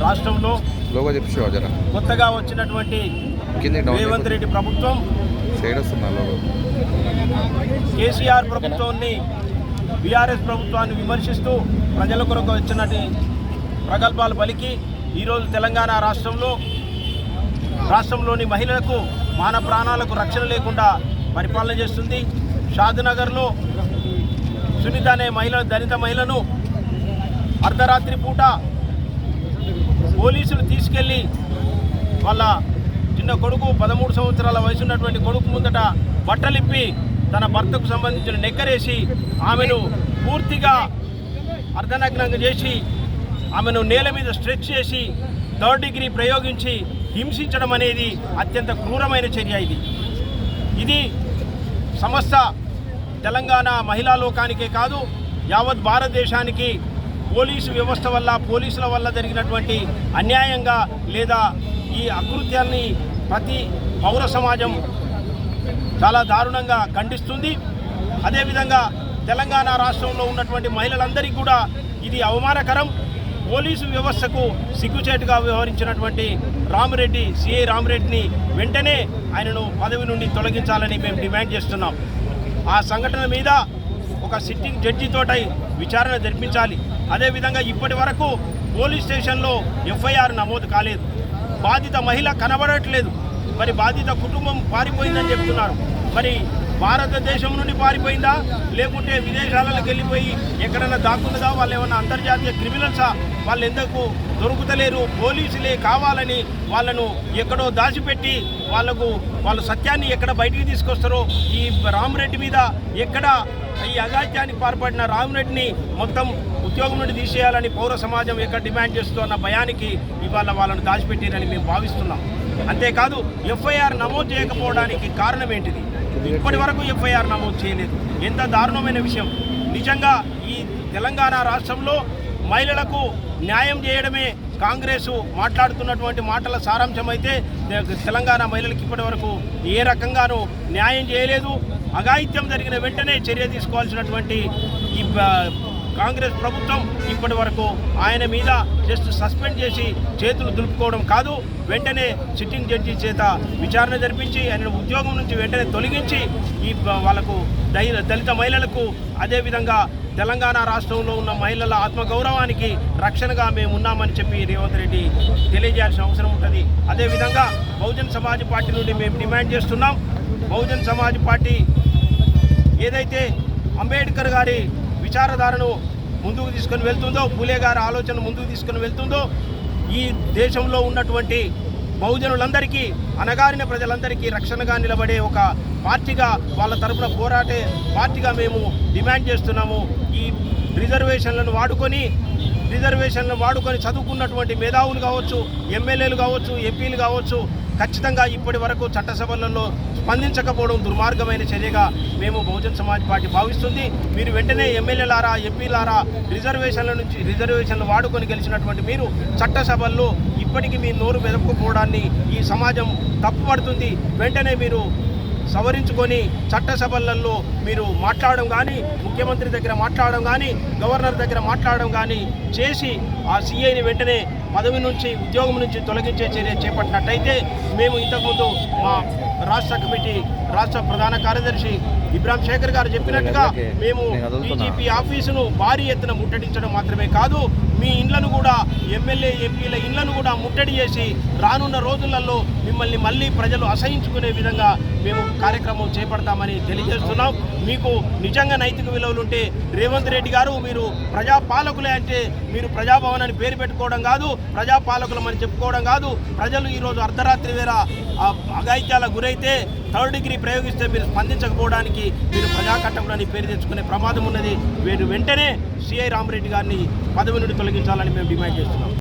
రాష్ట్రంలో కొత్తగా వచ్చినటువంటి రేవంత్ రెడ్డి ప్రభుత్వం కేసీఆర్ ప్రభుత్వాన్ని బీఆర్ఎస్ ప్రభుత్వాన్ని విమర్శిస్తూ ప్రజల కొరకు వచ్చినటువంటి ప్రగల్భాలు పలికి ఈరోజు తెలంగాణ రాష్ట్రంలోని మహిళలకు మాన ప్రాణాలకు రక్షణ లేకుండా పరిపాలన చేస్తుంది. షాద్నగర్లో సునీత అనే దళిత మహిళను అర్ధరాత్రి పూట పోలీసులు తీసుకెళ్లి వాళ్ళ చిన్న కొడుకు 13 సంవత్సరాల వయసు ఉన్నటువంటి కొడుకు ముందట బట్టలిప్పి తన భర్తకు సంబంధించిన నెక్కరేసి ఆమెను పూర్తిగా అర్ధనగ్నంగా చేసి ఆమెను నేల మీద స్ట్రెచ్ చేసి 3rd డిగ్రీ ప్రయోగించి హింసించడం అనేది అత్యంత క్రూరమైన చర్య. ఇది సమస్త తెలంగాణ మహిళా లోకానికే కాదు, యావత్ భారతదేశానికి పోలీసు వ్యవస్థ వల్ల, పోలీసుల వల్ల జరిగినటువంటి అన్యాయంగా లేదా ఈ అకృత్యాన్ని ప్రతి పౌర సమాజం చాలా దారుణంగా ఖండిస్తుంది. అదేవిధంగా తెలంగాణ రాష్ట్రంలో ఉన్నటువంటి మహిళలందరికీ కూడా ఇది అవమానకరం. పోలీసు వ్యవస్థకు సిగ్గుచేటుగా వ్యవహరించినటువంటి రామిరెడ్డి, సిఐ రామిరెడ్డిని వెంటనే ఆయనను పదవి నుండి తొలగించాలని మేము డిమాండ్ చేస్తున్నాం. ఆ సంఘటన మీద ఒక సిట్టింగ్ జడ్జితోటి విచారణ జరిపించాలి. అదేవిధంగా ఇప్పటి వరకు పోలీస్ స్టేషన్లో ఎఫ్ఐఆర్ నమోదు కాలేదు. బాధిత మహిళ కనబడట్లేదు. మరి బాధిత కుటుంబం పారిపోయిందని చెప్తున్నారు. మరి భారతదేశం నుండి పారిపోయిందా, లేకుంటే విదేశాలకు వెళ్ళిపోయి ఎక్కడైనా దాక్కున్నదా? వాళ్ళు ఏమన్నా అంతర్జాతీయ క్రిమినల్సా? వాళ్ళు ఎందుకు దొరుకుతలేరు? పోలీసులే కావాలని వాళ్ళను ఎక్కడో దాచిపెట్టి వాళ్ళు సత్యాన్ని ఎక్కడ బయటికి తీసుకొస్తారో, ఈ రామిరెడ్డి మీద ఎక్కడ ఈ అగాత్యానికి పాల్పడిన రామిరెడ్డిని మొత్తం ఉద్యోగం నుండి తీసేయాలని పౌర సమాజం ఎక్కడ డిమాండ్ చేస్తున్న భయానికి ఇవాళ వాళ్ళను దాచిపెట్టారని మేము భావిస్తున్నాం. అంతేకాదు, ఎఫ్ఐఆర్ నమోదు చేయకపోవడానికి కారణం ఏంటిది? ఇప్పటి వరకు ఎఫ్ఐఆర్ నమోదు చేయలేదు. ఎంత దారుణమైన విషయం! నిజంగా ఈ తెలంగాణ రాష్ట్రంలో మహిళలకు న్యాయం చేయడమే కాంగ్రెసు మాట్లాడుతున్నటువంటి మాటల సారాంశం అయితే, తెలంగాణ మహిళలకు ఇప్పటి వరకు ఏ రకంగానూ న్యాయం చేయలేదు. అఘాయిత్యం జరిగిన వెంటనే చర్య తీసుకోవాల్సినటువంటి ఈ కాంగ్రెస్ ప్రభుత్వం ఇప్పటి వరకు ఆయన మీద జస్ట్ సస్పెండ్ చేసి చేతులు దులుపుకోవడం కాదు, వెంటనే సిట్టింగ్ జడ్జి చేత విచారణ జరిపించి ఆయన ఉద్యోగం నుంచి వెంటనే తొలగించి ఈ వాళ్ళకు దళిత మహిళలకు, అదేవిధంగా తెలంగాణ రాష్ట్రంలో ఉన్న మహిళల ఆత్మగౌరవానికి రక్షణగా మేము ఉన్నామని చెప్పి రేవంత్ రెడ్డి తెలియజేయాల్సిన అవసరం ఉంటుంది. అదేవిధంగా బహుజన్ సమాజ్ పార్టీ నుండి మేము డిమాండ్ చేస్తున్నాం. బహుజన్ సమాజ్ పార్టీ ఏదైతే అంబేద్కర్ గారి విచారధారను ముందుకు తీసుకొని వెళ్తుందో, పూలే గారి ఆలోచన ముందుకు తీసుకొని వెళ్తుందో, ఈ దేశంలో ఉన్నటువంటి బహుజనులందరికీ, అణగారిన ప్రజలందరికీ రక్షణగా నిలబడే ఒక పార్టీగా, వాళ్ళ తరపున పోరాటే పార్టీగా మేము డిమాండ్ చేస్తున్నాము. ఈ రిజర్వేషన్లను వాడుకొని చదువుకున్నటువంటి మేధావులు కావచ్చు, ఎమ్మెల్యేలు కావచ్చు, ఎంపీలు కావచ్చు, ఖచ్చితంగా ఇప్పటి వరకు చట్టసభలలో స్పందించకపోవడం దుర్మార్గమైన చర్యగా మేము బహుజన్ సమాజ్ పార్టీ భావిస్తుంది. మీరు వెంటనే ఎమ్మెల్యేలారా, ఎంపీలారా, రిజర్వేషన్లు వాడుకొని గెలిచినటువంటి మీరు చట్టసభల్లో ఇప్పటికీ మీ నోరు మెదపకపోవడాన్ని ఈ సమాజం తప్పుపడుతుంది. వెంటనే మీరు సవరించుకొని చట్టసభలలో మీరు మాట్లాడడం కానీ, ముఖ్యమంత్రి దగ్గర మాట్లాడడం కానీ, గవర్నర్ దగ్గర మాట్లాడడం కానీ చేసి ఆ సీఐని వెంటనే పదవి నుంచి, ఉద్యోగం నుంచి తొలగించే చర్య చేపట్టినట్టయితే మేము ఇంతకుముందు మా రాష్ట్ర కమిటీ రాష్ట్ర ప్రధాన కార్యదర్శి ఇబ్రాహిం శేఖర్ గారు చెప్పినట్టుగా మేము డీజీపీ ఆఫీసును భారీ ఎత్తున ముట్టడించడం మాత్రమే కాదు, మీ ఇండ్లను కూడా, ఎమ్మెల్యే ఎంపీల ఇండ్లను కూడా ముట్టడి చేసి రానున్న రోజులలో మిమ్మల్ని మళ్ళీ ప్రజలు అసహించుకునే విధంగా మేము కార్యక్రమం చేపడతామని తెలియజేస్తున్నాం. మీకు నిజంగా నైతిక విలువలుంటే రేవంత్ రెడ్డి గారు, మీరు ప్రజాపాలకులే అంటే మీరు ప్రజాభవనాన్ని పేరు పెట్టుకోవడం కాదు, ప్రజాపాలకులమని చెప్పుకోవడం కాదు. ప్రజలు ఈరోజు అర్ధరాత్రి వేళ అఘాయిత్యాలకు గురైతే 3rd డిగ్రీ ప్రయోగిస్తే మీరు స్పందించకపోవడానికి మీరు ప్రజాకట్టకులని పేరు తెచ్చుకునే ప్రమాదం ఉన్నది. వీరు వెంటనే సిఐ రామిరెడ్డి గారిని పదవి నుండి తొలగించాలని మేము డిమాండ్ చేస్తున్నాం.